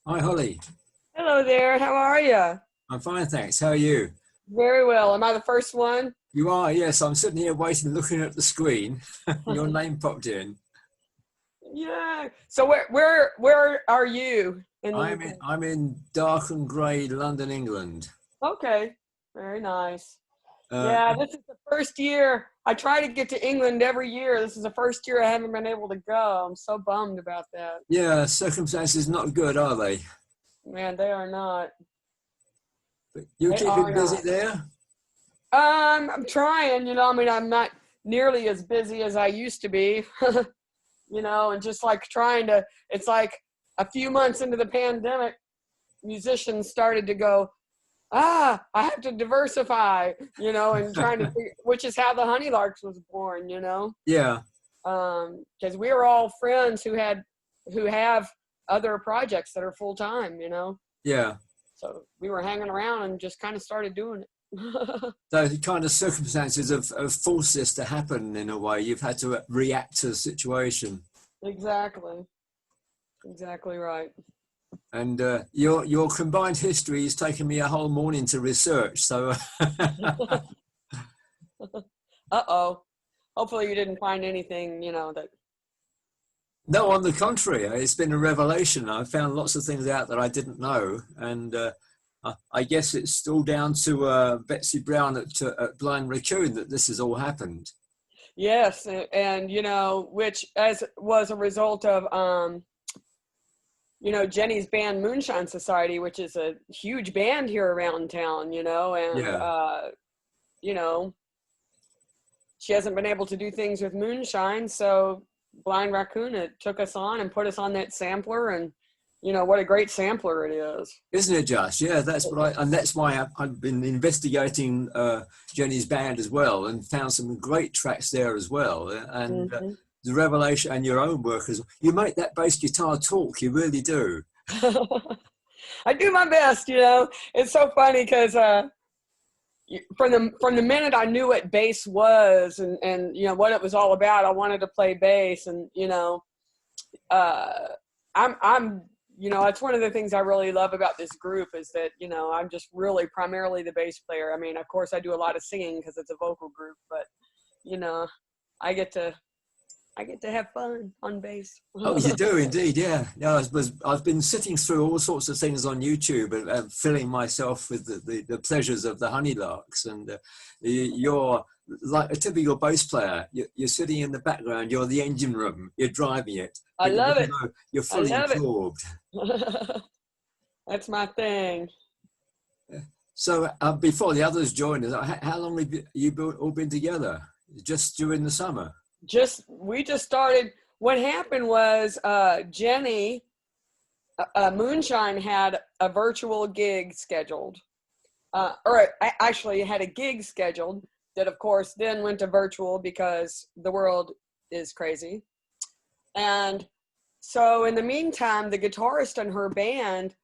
Hi, Holly. Hello there. How are you? I'm fine, thanks. How are you? Very well. Am I the first one? You are, yes. I'm sitting here waiting, looking at the screen. Your name popped in. Yeah. So where are you in the I'm in, UK? I'm in dark and grey London, England. Okay. Very nice. Uh, Yeah, this is the first year. I try to get to England every year. This is the first year I haven't been able to go. I'm so bummed about that. yeah, circumstances not good, are they? Man, they are not. But you They are keeping busy not. there? I'm trying, I'm not nearly as busy as I used to be. And just like trying to, it's like a few months into the pandemic, musicians started to go, I have to diversify, and trying to figure, which is how the Honey Larks was born, Yeah, because we were all friends who have other projects that are full time, yeah. so we were hanging around and just kind of started doing it. So the kind of circumstances have forced this to happen in a way. You've had to react to the situation. Exactly right. And your combined history has taken me a whole morning to research. So Uh-oh. Hopefully you didn't find anything, that. no, on the contrary, it's been a revelation. I found lots of things out that I didn't know, and I guess it's all down to Betsy Brown at Blind Raccoon that this has all happened. Yes, and which as was a result of Jenny's band Moonshine Society, which is a huge band here around town, and Yeah, she hasn't been able to do things with Moonshine, so Blind Raccoon took us on and put us on that sampler, and what a great sampler it is. isn't it just? Yeah, and that's why I've been investigating Jenny's band as well, and found some great tracks there as well, and. Mm-hmm. The revelation and your own work as well. You make that bass guitar talk, you really do. I do my best, It's so funny because from the minute I knew what bass was and what it was all about, I wanted to play bass, and I'm it's one of the things I really love about this group is that I'm just really primarily the bass player. I mean, of course, I do a lot of singing because it's a vocal group, but I get to have fun on bass. Oh, you do indeed, yeah. No, I've been sitting through all sorts of things on YouTube and filling myself with the pleasures of the Honey Larks. And you're like a typical bass player. You're sitting in the background. You're the engine room. You're driving it. I love it. You're fully absorbed. That's my thing. So before the others joined us, how long have you all been together? Just during the summer? We just started. What happened was Jenny Moonshine had a virtual gig scheduled, or actually had a gig scheduled that of course then went to virtual because the world is crazy. And so in the meantime, the guitarist in her band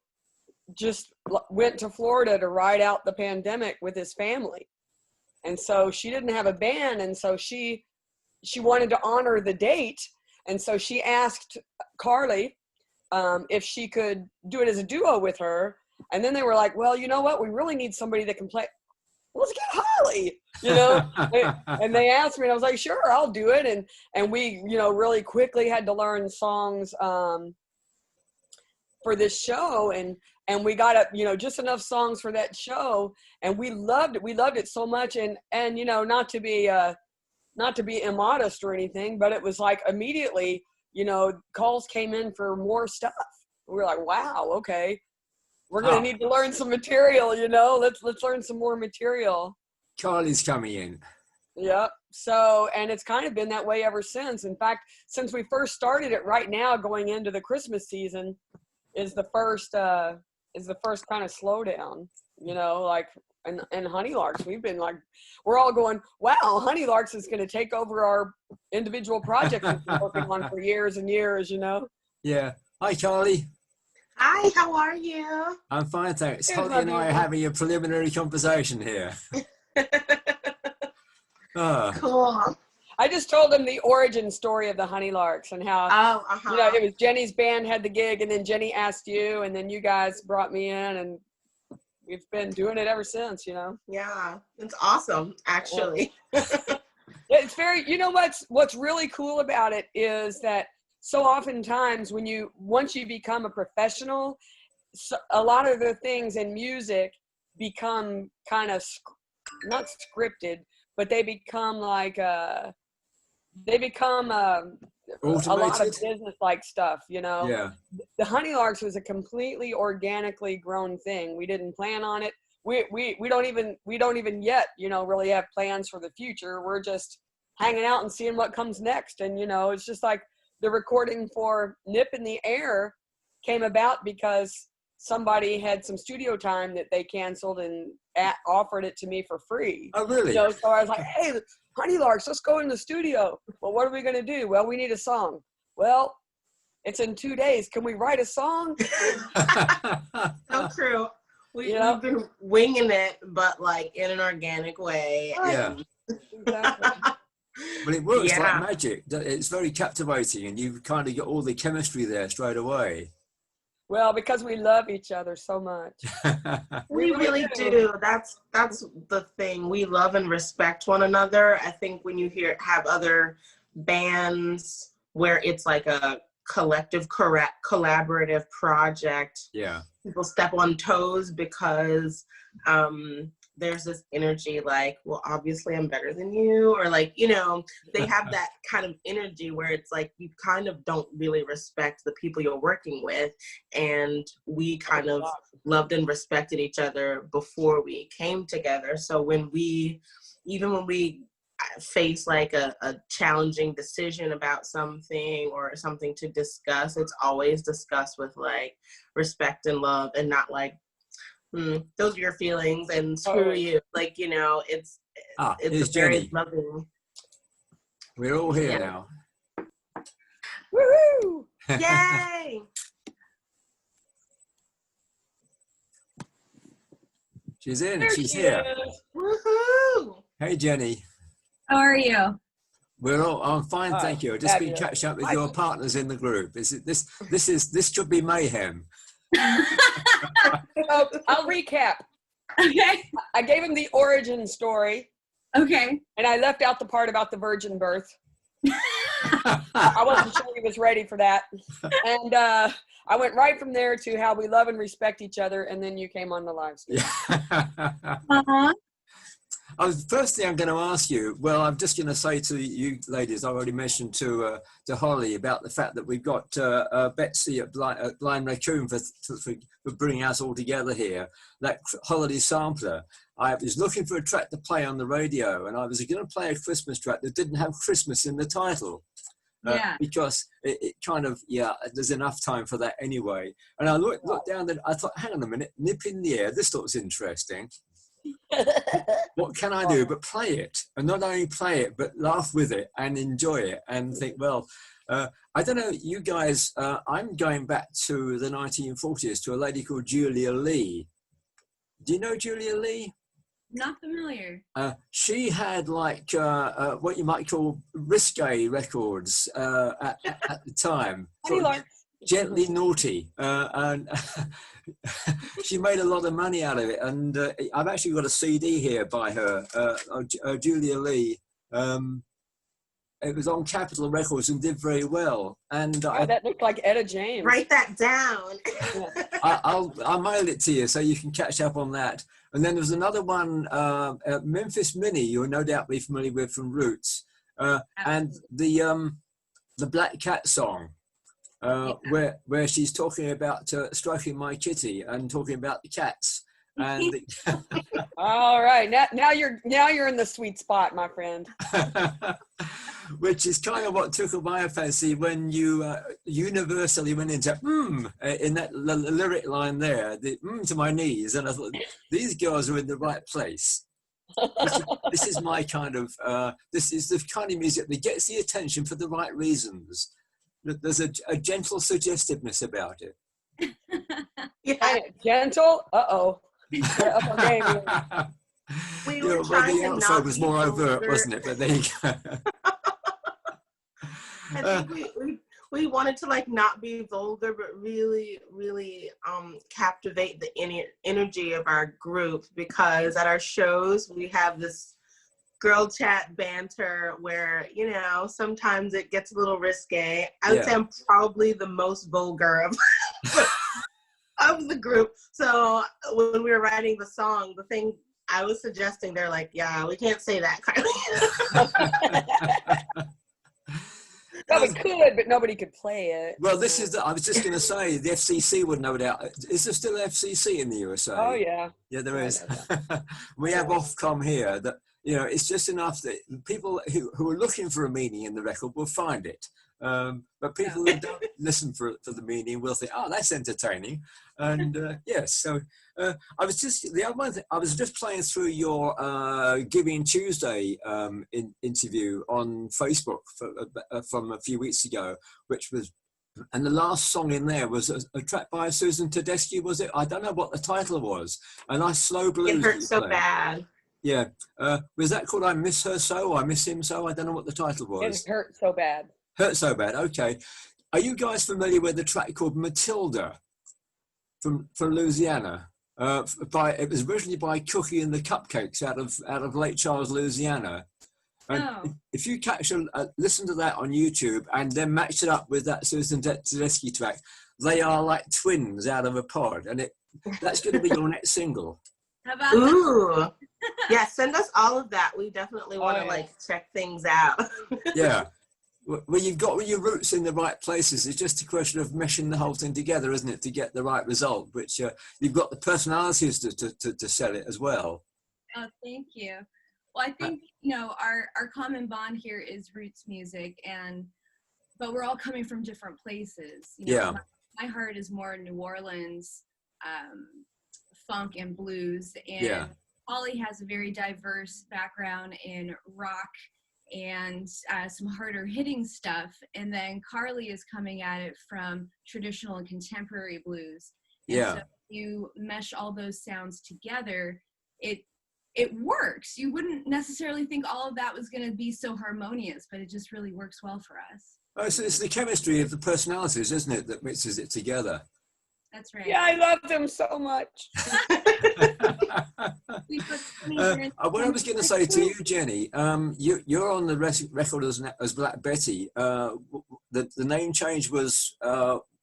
just went to Florida to ride out the pandemic with his family, and so she didn't have a band, and so she wanted to honor the date, and so she asked Carly if she could do it as a duo with her. And then they were like, well, you know what? We really need somebody that can play. Let's get Holly, and they asked me, and I was like, sure, I'll do it. And we, really quickly had to learn songs for this show. And we got up, just enough songs for that show. And we loved it. We loved it so much. And not to be immodest or anything, but it was like immediately, calls came in for more stuff. We were like, wow, okay, we're going to need to learn some material, let's learn some more material. Carly's coming in. Yep. So, and it's kind of been that way ever since. In fact, since we first started it, right now going into the Christmas season is the first kind of slowdown, and Honey Larks, we've been like, we're all going, wow, Honey Larks is going to take over our individual projects we've been working on for years and years, Yeah. Hi, Charlie. Hi, how are you? I'm fine, thanks. Holly and I are having a preliminary conversation here. Cool. I just told him the origin story of the Honey Larks and how, it was Jenny's band had the gig, and then Jenny asked you, and then you guys brought me in, and we've been doing it ever since, Yeah, it's awesome, actually. It's very, what's really cool about it is that so oftentimes once you become a professional, a lot of the things in music become kind of not scripted, but they become like a lot of business-like stuff, Yeah. The Honey Larks was a completely organically grown thing. We didn't plan on it. We don't even yet, really have plans for the future. We're just hanging out and seeing what comes next. And, it's just like the recording for Nip in the Air came about because somebody had some studio time that they canceled and offered it to me for free. Oh, really? So I was like, hey, Honey Larks, let's go in the studio. Well, what are we going to do? Well, we need a song. Well, it's in 2 days. Can we write a song? So true. We've been winging it, but like in an organic way. Yeah. Exactly. But it works like magic. It's very captivating, and you kind of get all the chemistry there straight away. Well, because we love each other so much. We really do. That's the thing. We love and respect one another. I think when you have other bands where it's like a collective, collaborative project, people step on toes because there's this energy like, well, obviously I'm better than you, or like, they have that kind of energy where it's like you kind of don't really respect the people you're working with. And we kind of loved and respected each other before we came together. So when we face like a challenging decision about something or something to discuss, it's always discussed with like respect and love, and not like, those are your feelings and screw you. Like, it's very loving. We're all here now. Woohoo! Yay! She's in. There She's she here. is. Woohoo! Hey, Jenny. How are you? I'm fine, thank you. I've just been catching up with your partners in the group. This should be mayhem. So I'll recap. Okay. I gave him the origin story. Okay. And I left out the part about the virgin birth. I wasn't sure he was ready for that. And I went right from there to how we love and respect each other. And then you came on the live stream. Uh-huh. First thing I'm going to ask you, well, I'm just going to say to you ladies, I already mentioned to Holly about the fact that we've got Betsy at Blind Raccoon for bringing us all together here, that holiday sampler. I was looking for a track to play on the radio, and I was going to play a Christmas track that didn't have Christmas in the title. Because it kind of, there's enough time for that anyway. And I looked down and I thought, hang on a minute, Nip in the Air, this looks interesting. What can I do but play it, and not only play it but laugh with it and enjoy it and think, well, I don't know, you guys, I'm going back to the 1940s to a lady called Julia Lee. Do you know Julia Lee? Not familiar. She had like what you might call risque records at the time. Gently naughty, and she made a lot of money out of it. And I've actually got a CD here by her, Julia Lee. It was on Capitol Records and did very well. And that looked like Etta James. Write that down. I'll mail it to you so you can catch up on that. And then there's another one, Memphis Minnie, you'll no doubt be familiar with from Roots, and the Black Cat song. Where she's talking about stroking my kitty and talking about the cats, and all right, now you're in the sweet spot, my friend. Which is kind of what took my fancy when you universally went into in that lyric line there, the to my knees, and I thought these girls are in the right place. This is my kind of this is the kind of music that gets the attention for the right reasons. There's a gentle suggestiveness about it. Gentle? Uh-oh. We the were trying to knock outside was more people overt, wasn't it? But there you go. over. I think we wanted to like not be vulgar, but really, really captivate the energy of our group, because at our shows we have this girl chat banter where, you know, sometimes it gets a little risque. I would say I'm probably the most vulgar of the group. So when we were writing the song, the thing I was suggesting, they're like, yeah, we can't say that, Kylie. Well, we could, but nobody could play it. Well, this is, I was just going to say, the FCC would no doubt. Is there still FCC in the USA? Oh, yeah. Yeah, there is. Yeah, We have Ofcom here that, you know, it's just enough that people who are looking for a meaning in the record will find it. But people who don't listen for the meaning will think, oh, that's entertaining. And yes, so I was just, the other one thing, I was just playing through your Giving Tuesday interview on Facebook from a few weeks ago, which was, and the last song in there was a track by Susan Tedeschi, was it? I don't know what the title was. A nice slow blues. It Hurts So Bad. Yeah. Was that called I Miss Her So? I Miss Him So? I don't know what the title was. It hurt so bad. Hurt So Bad. Okay. Are you guys familiar with the track called Matilda from Louisiana? It was originally by Cookie and the Cupcakes out of Lake Charles, Louisiana. And if you listen to that on YouTube and then match it up with that Susan Tedeschi track, they are like twins out of a pod, and that's going to be your next single. How about that? Yeah, send us all of that. We definitely want to like check things out. Yeah. Well, you've got your roots in the right places. It's just a question of meshing the whole thing together, isn't it, to get the right result, which you've got the personalities to sell it as well. Oh, thank you. Well, I think, you know, our common bond here is roots music, but we're all coming from different places. You know, my heart is more New Orleans, funk and blues, and Holly has a very diverse background in rock and some harder hitting stuff, and then Carly is coming at it from traditional and contemporary blues. And so if you mesh all those sounds together, it works. You wouldn't necessarily think all of that was going to be so harmonious, but it just really works well for us. Oh, so it's the chemistry of the personalities, isn't it, that mixes it together? That's right. Yeah, I love them so much. What I was going to say to you, Jenny, you're on the record as Black Betty. The name change was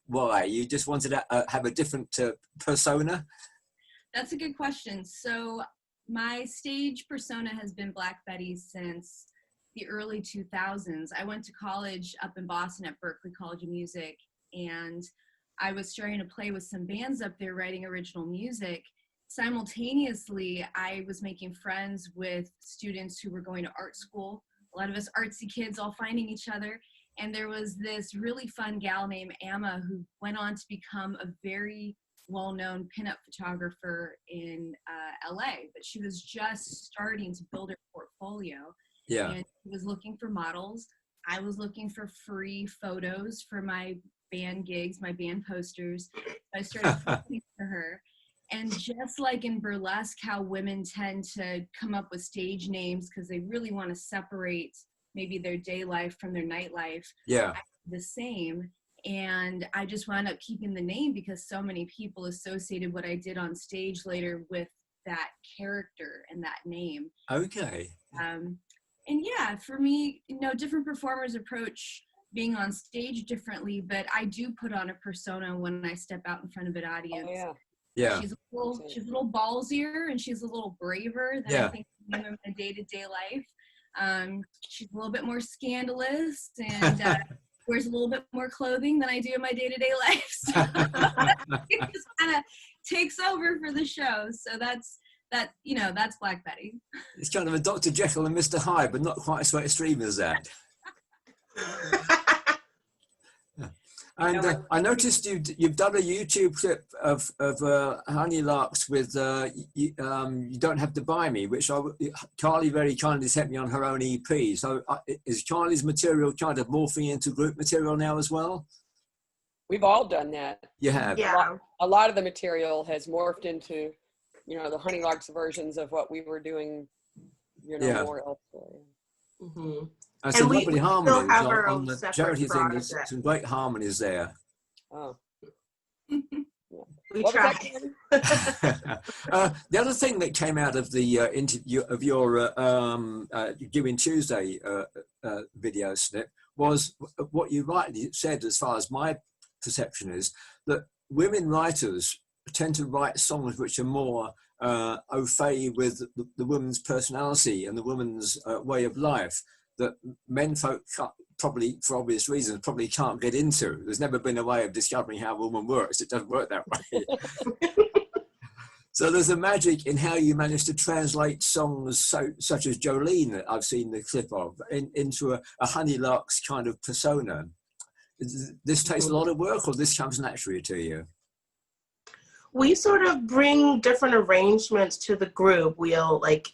why? You just wanted to have a different persona? That's a good question. So my stage persona has been Black Betty since the early 2000s. I went to college up in Boston at Berklee College of Music, and I was starting to play with some bands up there writing original music. Simultaneously, I was making friends with students who were going to art school, a lot of us artsy kids all finding each other. And there was this really fun gal named Amma who went on to become a very well-known pinup photographer in LA, but she was just starting to build her portfolio. Yeah. And she was looking for models. I was looking for free photos for my band gigs, my band posters. I started talking to her. And just like in burlesque, how women tend to come up with stage names because they really want to separate maybe their day life from their nightlife. Yeah. The same. And I just wound up keeping the name because so many people associated what I did on stage later with that character and that name. Okay. And yeah, for me, you know, different performers approach being on stage differently, but I do put on a persona when I step out in front of an audience. Oh, yeah. Yeah. She's a little ballsier and she's a little braver than I think in my day-to-day life. She's a little bit more scandalous and wears a little bit more clothing than I do in my day-to-day life. So it just kind of takes over for the show. So that's Black Betty. It's kind of a Dr. Jekyll and Mr. Hyde, but not quite so extreme as that. And I noticed you've done a YouTube clip of Honey Larks with You Don't Have to Buy Me, which Carly very kindly sent me on her own EP. So is Carly's material kind of morphing into group material now as well? We've all done that. You have? Yeah. A lot of the material has morphed into, you know, the Honey Larks versions of what we were doing, you know, more elsewhere. Mm-hmm. And some we lovely still harmonies have on, our on own the separate charity thing. There's project. some great harmonies there. Oh. We What was try. that? The other thing that came out of the interview of your Giving Tuesday video snip was what you rightly said, as far as my perception is, that women writers tend to write songs which are more au fait with the woman's personality and the woman's way of life, that men folk probably, for obvious reasons, probably can't get into. There's never been a way of discovering how a woman works. It doesn't work that way. So there's a magic in how you manage to translate songs such as Jolene, that I've seen the clip of, into a Honey Larks kind of persona. This takes a lot of work, or this comes naturally to you? We sort of bring different arrangements to the group. We have like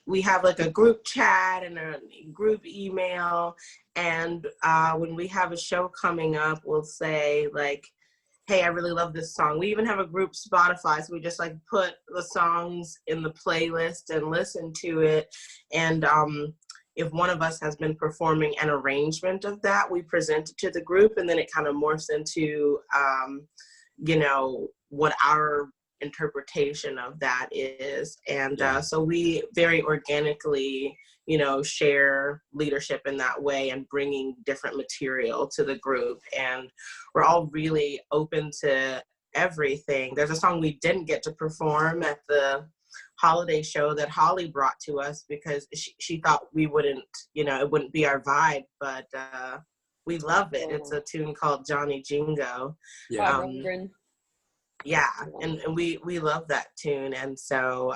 a group chat and a group email. And when we have a show coming up, we'll say like, hey, I really love this song. We even have a group Spotify, so we just like put the songs in the playlist and listen to it. And if one of us has been performing an arrangement of that, we present it to the group, and then it kind of morphs into, what our interpretation of that is. And so we very organically, share leadership in that way and bringing different material to the group. And we're all really open to everything. There's a song we didn't get to perform at the holiday show that Holly brought to us because she thought we wouldn't, it wouldn't be our vibe, but we love it. It's a tune called Johnny Jingo. Yeah, and we love that tune. And so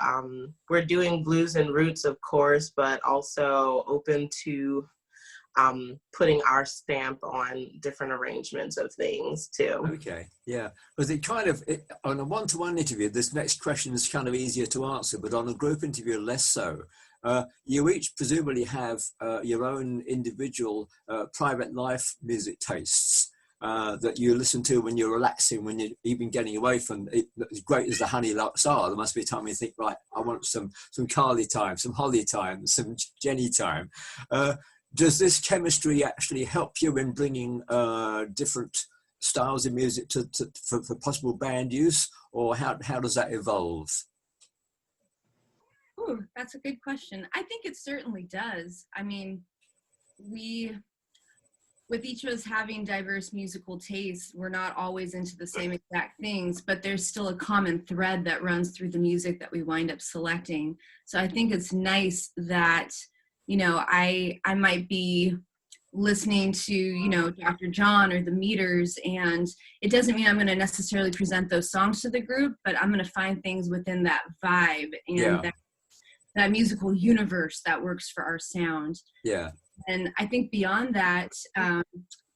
we're doing blues and roots, of course, but also open to putting our stamp on different arrangements of things too. Okay, yeah. Because on a one-to-one interview, this next question is kind of easier to answer, but on a group interview, less so. You each presumably have your own individual private life music tastes. That you listen to when you're relaxing, when you're even getting away from it. As great as the Honey Larks are, there must be a time you think, right, I want some Carly time, some Holly time, some Jenny time. Does this chemistry actually help you in bringing different styles of music for possible band use, or how does that evolve? Ooh, that's a good question. I think it certainly does. I mean, with each of us having diverse musical tastes, we're not always into the same exact things, but there's still a common thread that runs through the music that we wind up selecting. So I think it's nice that, I might be listening to, Dr. John or the Meters, and it doesn't mean I'm going to necessarily present those songs to the group, but I'm going to find things within that vibe and that musical universe that works for our sound. Yeah. And I think beyond that,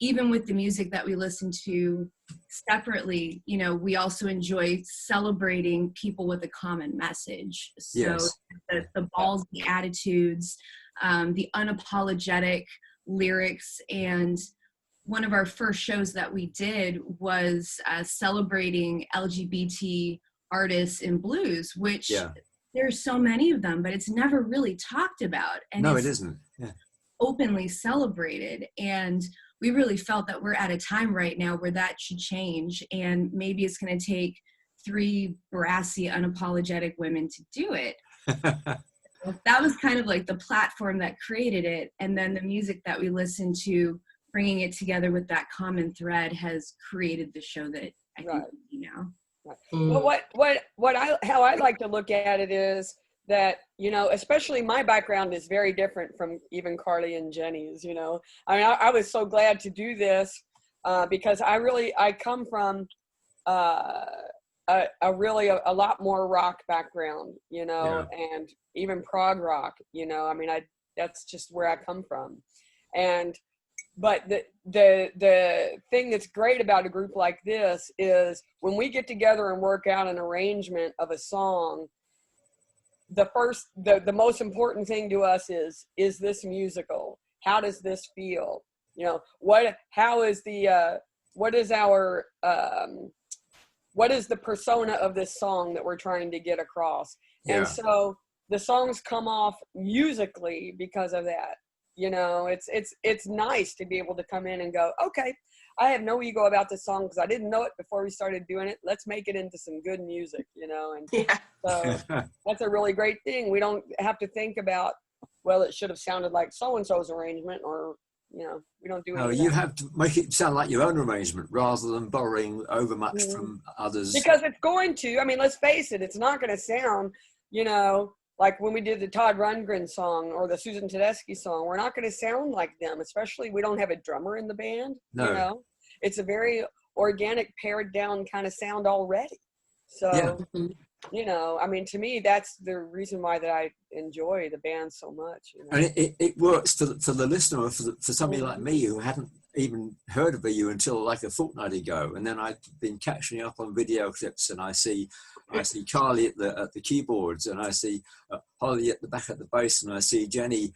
even with the music that we listen to separately, we also enjoy celebrating people with a common message. So the balls, the attitudes, the unapologetic lyrics. And one of our first shows that we did was celebrating LGBT artists in blues, which there's so many of them, but it's never really talked about. And no, it isn't. Yeah. Openly celebrated, and we really felt that we're at a time right now where that should change, and maybe it's going to take 3 brassy, unapologetic women to do it. That was kind of like the platform that created it, and then the music that we listened to, bringing it together with that common thread, has created the show that I think we do now. Well, how I like to look at it is that, especially my background is very different from even Carly and Jenny's, I mean, I was so glad to do this because I come from a lot more rock background, and even prog rock, I mean, that's just where I come from. But the thing that's great about a group like this is when we get together and work out an arrangement of a song, the most important thing to us is this musical? How does this feel? What is the persona of this song that we're trying to get across? And so the songs come off musically because of that, You know, it's nice to be able to come in and go, okay, I have no ego about this song because I didn't know it before we started doing it. Let's make it into some good music, you know. And so that's a really great thing. We don't have to think about, well, it should have sounded like so-and-so's arrangement, or, you know, we don't do anything. No, you have to make it sound like your own arrangement rather than borrowing overmuch from others. Because it's going to, I mean, let's face it, it's not going to sound, you know, like when we did the Todd Rundgren song or the Susan Tedeschi song, we're not going to sound like them, especially we don't have a drummer in the band. No. You know, it's a very organic, pared down kind of sound already. So, you know, I mean, to me, that's the reason why that I enjoy the band so much. You know? And it works for the listener, for somebody like me who hadn't even heard of you until like a fortnight ago. And then I've been catching up on video clips, and I see Carly at the keyboards, and I see Holly at the back at the bass, and I see Jenny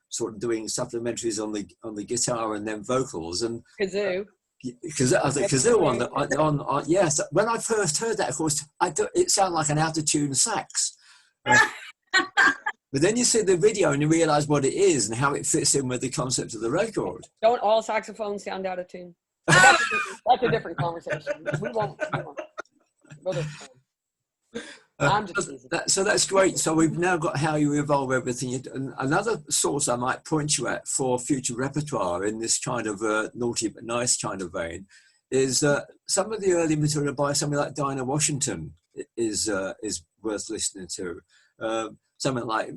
sort of doing supplementaries on the guitar and then vocals and kazoo. Kazoo on yes. When I first heard that, of course, it sounded like an out of tune sax. But then you see the video and you realize what it is and how it fits in with the concept of the record. Don't all saxophones sound out of tune? That's a different conversation. We won't. I'm just so that's great. So we've now got how you evolve everything. And another source I might point you at for future repertoire in this kind of naughty but nice kind of vein is some of the early material by somebody like Dinah Washington is worth listening to. Something like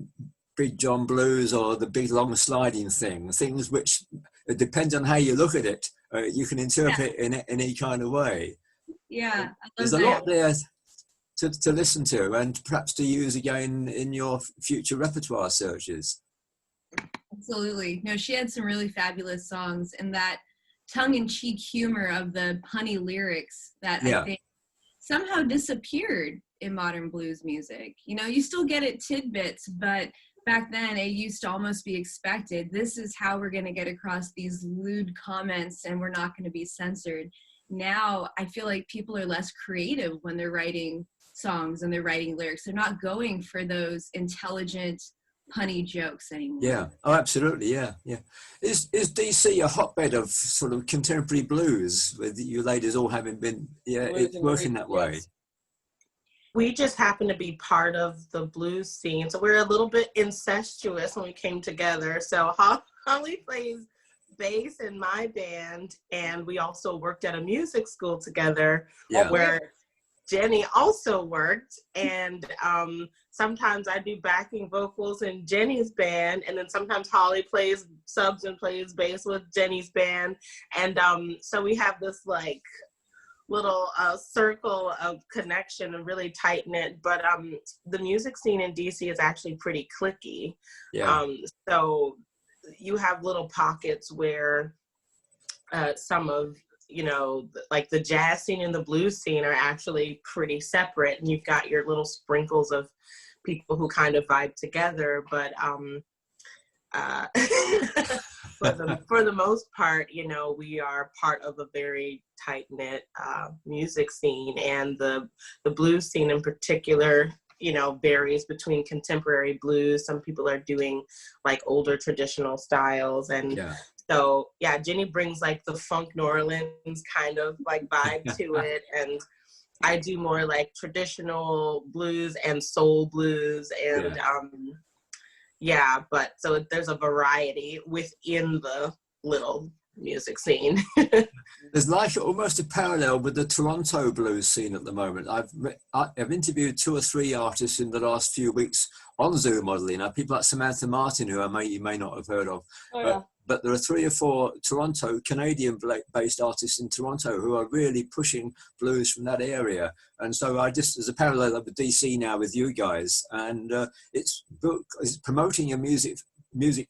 Big John Blues or the Big Long Sliding things which, it depends on how you look at it, you can interpret in any kind of way. Yeah, there's a lot there to listen to and perhaps to use again in your future repertoire searches. Absolutely. No, she had some really fabulous songs, and that tongue-in-cheek humor of the punny lyrics that I think somehow disappeared in modern blues music. You know, you still get it tidbits, but back then it used to almost be expected. This is how we're going to get across these lewd comments, and we're not going to be censored. Now I feel like people are less creative when they're writing songs and they're writing lyrics. They're not going for those intelligent punny jokes anymore. Yeah, oh absolutely, yeah. Is DC a hotbed of sort of contemporary blues with you ladies all having been it's working that way? We just happen to be part of the blues scene, so we're a little bit incestuous when we came together. So Holly plays bass in my band, and we also worked at a music school together where Jenny also worked, and sometimes I do backing vocals in Jenny's band, and then sometimes Holly plays subs and plays bass with Jenny's band, and so we have this like little circle of connection and really tight knit. But the music scene in DC is actually pretty cliquey. So you have little pockets where some of, you know, like the jazz scene and the blues scene are actually pretty separate, and you've got your little sprinkles of people who kind of vibe together. But for the most part, you know, we are part of a very tight-knit music scene, and the blues scene in particular, you know, varies between contemporary blues. Some people are doing like older traditional styles, and so Jenny brings like the funk New Orleans kind of like vibe to it, and I do more like traditional blues and soul blues, and but so there's a variety within the little music scene. There's like almost a parallel with the Toronto blues scene at the moment. I've interviewed 2 or 3 artists in the last few weeks on Zoom modeling. Now, people like Samantha Martin, who you may not have heard of. But there are 3 or 4 Canadian-based artists in Toronto who are really pushing blues from that area. And so there's a parallel with DC now with you guys, and it's promoting a music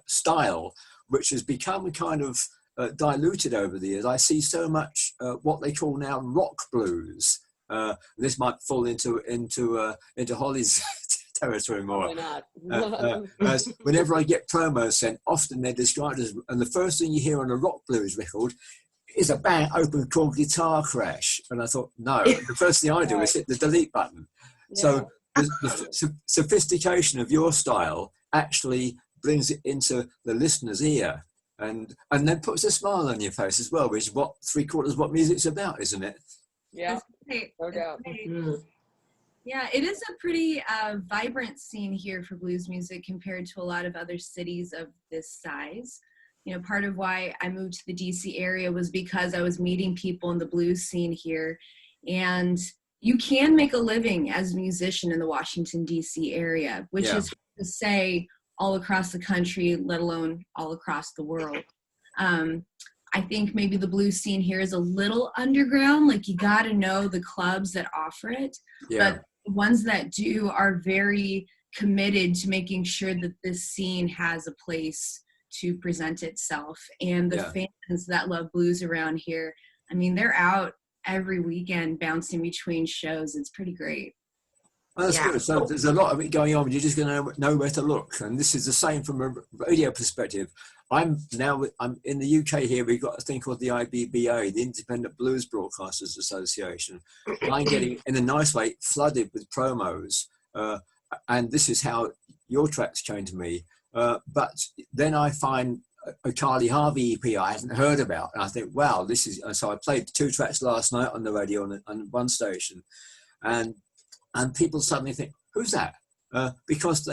style which has become kind of diluted over the years. I see so much what they call now rock blues. This might fall into Holly's territory more. Whenever I get promos sent, often they're described as, and the first thing you hear on a rock blues record is a bang open chord guitar crash. And I thought, no, the first thing I do is hit the delete button. So the sophistication of your style actually brings it into the listener's ear, and then puts a smile on your face as well, which is what 3/4 what music's about, isn't it? Yeah, Right. no doubt. Mhm. Yeah, it is a pretty vibrant scene here for blues music compared to a lot of other cities of this size. You know, part of why I moved to the DC area was because I was meeting people in the blues scene here. And you can make a living as a musician in the Washington, DC area, which Yeah. is hard to say all across the country, let alone all across the world. I think maybe the blues scene here is a little underground. Like, you got to know the clubs that offer it. Yeah. But the ones that do are very committed to making sure that this scene has a place to present itself. And the Yeah. fans that love blues around here, I mean, they're out every weekend bouncing between shows. It's pretty great. Oh, that's Yeah. good. So there's a lot of it going on, but you're just going to know where to look. And this is the same from a radio perspective. I'm in the UK here. We've got a thing called the IBBA, the Independent Blues Broadcasters Association. And I'm getting, in a nice way, flooded with promos. And this is how your tracks came to me. But then I find a Carly Harvey EP I hadn't heard about. And I think, wow, this is... So I played 2 tracks last night on the radio on one station. And people suddenly think, who's that? Because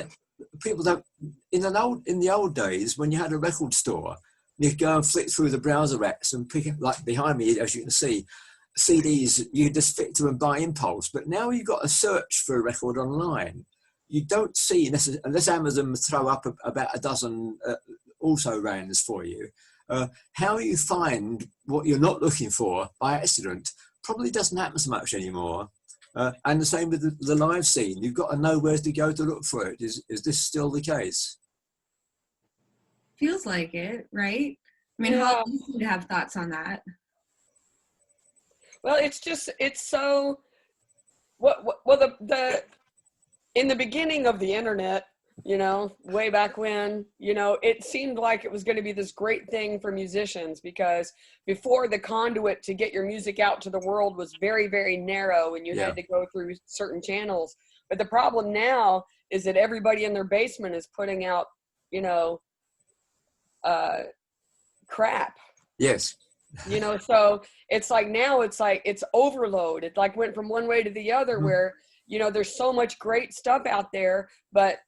people don't... In the old days, when you had a record store, you'd go and flick through the browser racks and pick it, like behind me, as you can see, CDs, you just flick through and buy impulse. But now you've got to search for a record online. You don't see, unless Amazon throw up about a dozen also rans for you, how you find what you're not looking for by accident probably doesn't happen so much anymore. And the same with the live scene. You've got to know where to go to look for it. Is this still the case? Feels like it, right? I mean, how do you have thoughts on that? Well, it's so, the in the beginning of the internet, you know, way back when, you know, it seemed like it was going to be this great thing for musicians, because before, the conduit to get your music out to the world was very, very narrow, and you had to go through certain channels. But the problem now is that everybody in their basement is putting out, you know, crap. Yes. You know, so it's like now it's overload. It like went from one way to the other, where, you know, there's so much great stuff out there, but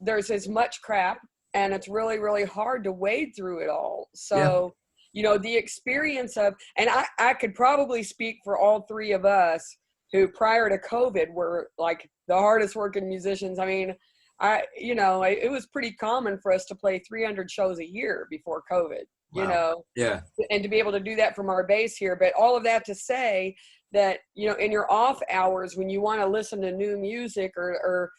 there's as much crap, and it's really, really hard to wade through it all. So, you know, the experience of, and I could probably speak for all 3 of us who prior to COVID were like the hardest working musicians. I mean, it was pretty common for us to play 300 shows a year before COVID, you know, and to be able to do that from our base here. But all of that to say that, you know, in your off hours, when you want to listen to new music or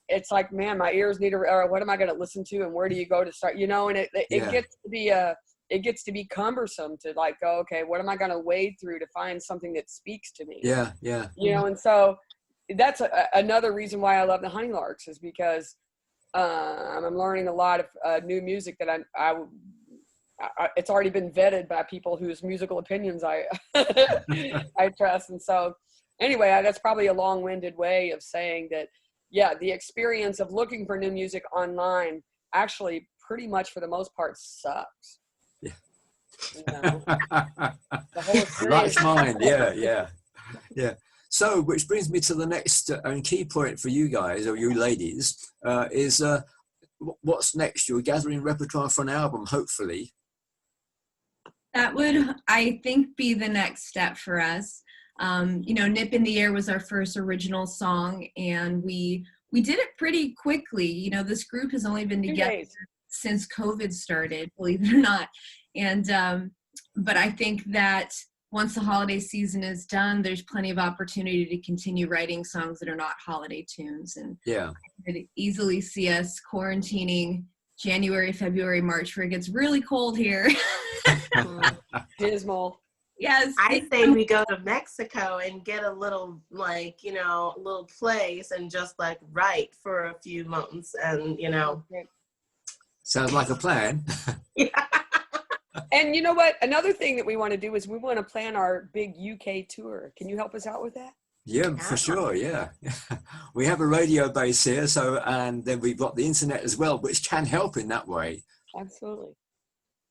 it's like, man, my ears need what am I going to listen to, and where do you go to start, you know? And it gets to be cumbersome to like go, okay, what am I going to wade through to find something that speaks to me? Yeah. You know, and so that's another reason why I love the Honey Larks, is because I'm learning a lot of new music that I it's already been vetted by people whose musical opinions I I trust. And so anyway, that's probably a long-winded way of saying that, yeah, the experience of looking for new music online actually pretty much for the most part sucks. Yeah. You know, the whole experience. Like mine. Yeah. So, which brings me to the next and key point for you guys, or you ladies, is what's next? You're gathering repertoire for an album, hopefully. That would, I think, be the next step for us. You know, Nip in the Air was our first original song, and we did it pretty quickly. You know, this group has only been together since COVID started, believe it or not. And but I think that once the holiday season is done, there's plenty of opportunity to continue writing songs that are not holiday tunes. And I could easily see us quarantining January, February, March, where it gets really cold here. Dismal. Yes. I say we go to Mexico and get a little, like, you know, little place and just like write for a few months, and, you know. Sounds like a plan. And you know what? Another thing that we want to do is we want to plan our big UK tour. Can you help us out with that? Yeah, for sure. Yeah. We have a radio base here. So, and then we've got the internet as well, which can help in that way. Absolutely.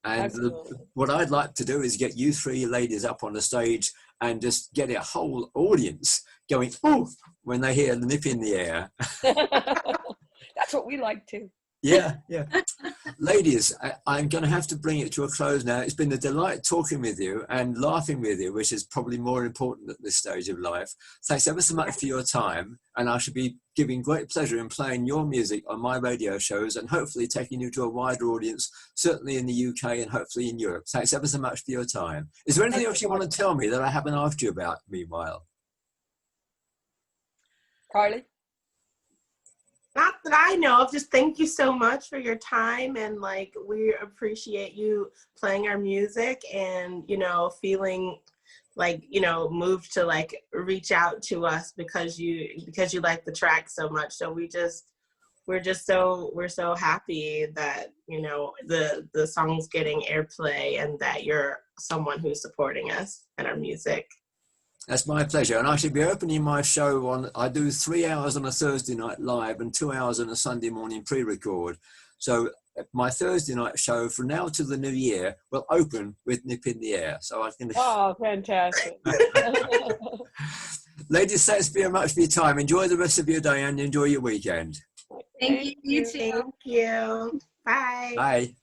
And what I'd like to do is get you three ladies up on the stage and just get a whole audience going, oh, when they hear the nip in the air. That's what we like to. Yeah, yeah. Ladies, I'm going to have to bring it to a close now. It's been a delight talking with you and laughing with you, which is probably more important at this stage of life. Thanks ever so much for your time. And I shall be giving great pleasure in playing your music on my radio shows and hopefully taking you to a wider audience, certainly in the UK and hopefully in Europe. Thanks ever so much for your time. Is there anything else you want to tell me that I haven't asked you about meanwhile? Carly? Not that I know of. Just thank you so much for your time, and like we appreciate you playing our music and, you know, feeling like, you know, moved to like reach out to us because you like the track so much. So we're so happy that, you know, the song's getting airplay and that you're someone who's supporting us and our music. That's my pleasure. And I should be opening my show on, I do 3 hours on a Thursday night live and 2 hours on a Sunday morning pre-record. So my Thursday night show from now to the new year will open with Nip in the Air. So I can... Oh, fantastic. Ladies, thanks very much for your time. Enjoy the rest of your day and enjoy your weekend. Thank you. You too. Thank you. Bye. Bye.